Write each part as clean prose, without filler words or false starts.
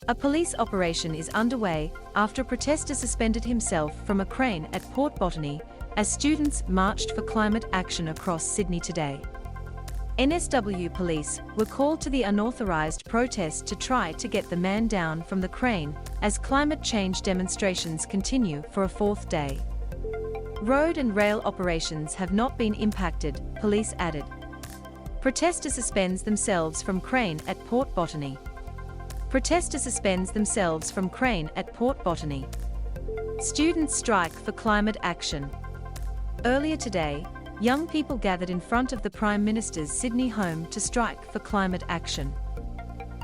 A police operation is underway after a protester suspended himself from a crane at Port Botany as students marched for climate action across Sydney today. NSW Police were called to the unauthorised protest to try to get the man down from the crane as climate change demonstrations continue for a fourth day. Road and rail operations have not been impacted, police added. Protester suspends themselves from crane at Port Botany. Protester suspends themselves from crane at Port Botany. Students strike for climate action. Earlier today, young people gathered in front of the Prime Minister's Sydney home to strike for climate action.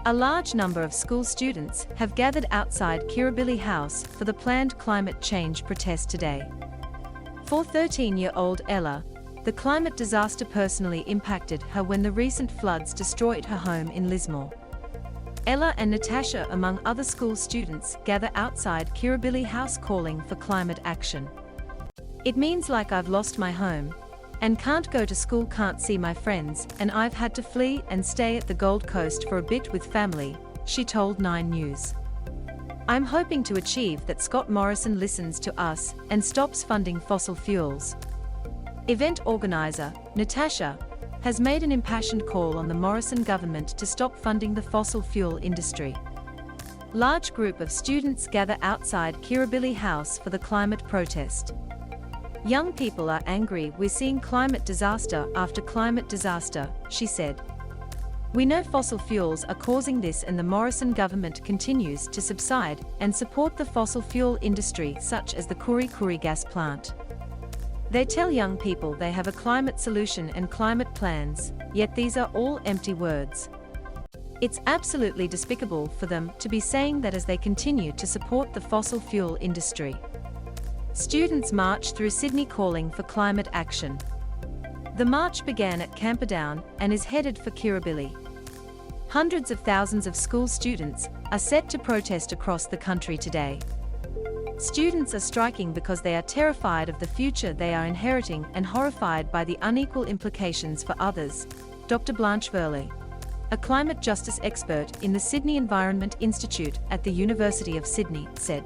A large number of school students have gathered outside Kirribilli House for the planned climate change protest today. For 13-year-old Ella, the climate disaster personally impacted her when the recent floods destroyed her home in Lismore. Ella and Natasha, among other school students, gather outside Kirribilli House calling for climate action. "It means like I've lost my home, and can't go to school, can't see my friends, and I've had to flee and stay at the Gold Coast for a bit with family," she told 9 News. "I'm hoping to achieve that Scott Morrison listens to us and stops funding fossil fuels." Event organizer, Natasha, has made an impassioned call on the Morrison government to stop funding the fossil fuel industry. Large group of students gather outside Kirribilli House for the climate protest. "Young people are angry, we're seeing climate disaster after climate disaster," she said. "We know fossil fuels are causing this, and the Morrison government continues to subside and support the fossil fuel industry such as the Kurri Kurri gas plant. They tell young people they have a climate solution and climate plans, yet these are all empty words. It's absolutely despicable for them to be saying that as they continue to support the fossil fuel industry." Students march through Sydney calling for climate action. The march began at Camperdown and is headed for Kirribilli. Hundreds of thousands of school students are set to protest across the country today. Students are striking because they are terrified of the future they are inheriting and horrified by the unequal implications for others, Dr. Blanche Verley, a climate justice expert in the Sydney Environment Institute at the University of Sydney, said.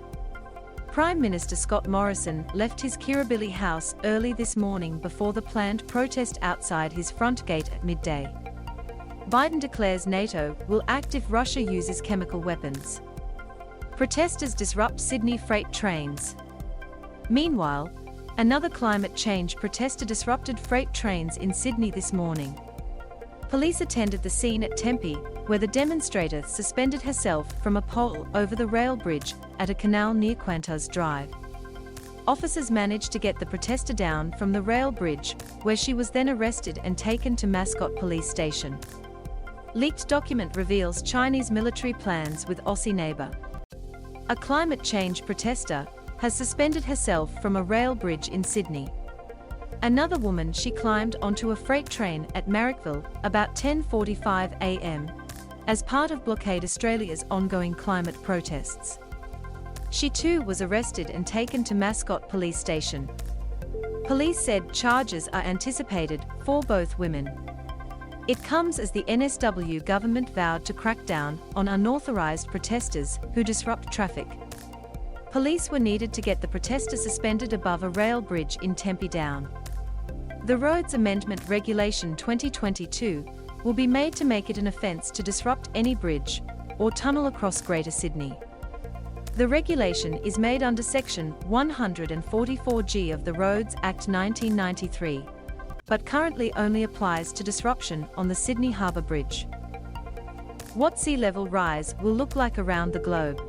Prime Minister Scott Morrison left his Kirribilli house early this morning before the planned protest outside his front gate at midday. Biden declares NATO will act if Russia uses chemical weapons. Protesters disrupt Sydney freight trains. Meanwhile, another climate change protester disrupted freight trains in Sydney this morning. Police attended the scene at Tempe, where the demonstrator suspended herself from a pole over the rail bridge at a canal near Qantas Drive. Officers managed to get the protester down from the rail bridge, where she was then arrested and taken to Mascot Police Station. Leaked document reveals Chinese military plans with Aussie neighbour. A climate change protester has suspended herself from a rail bridge in Sydney. Another woman, she climbed onto a freight train at Marrickville about 10:45 a.m. as part of Blockade Australia's ongoing climate protests. She too was arrested and taken to Mascot Police Station. Police said charges are anticipated for both women. It comes as the NSW government vowed to crack down on unauthorised protesters who disrupt traffic. Police were needed to get the protester suspended above a rail bridge in Tempe down. The Roads Amendment Regulation 2022 will be made to make it an offence to disrupt any bridge or tunnel across Greater Sydney. The regulation is made under Section 144G of the Roads Act 1993. But currently only applies to disruption on the Sydney Harbour Bridge. What sea level rise will look like around the globe.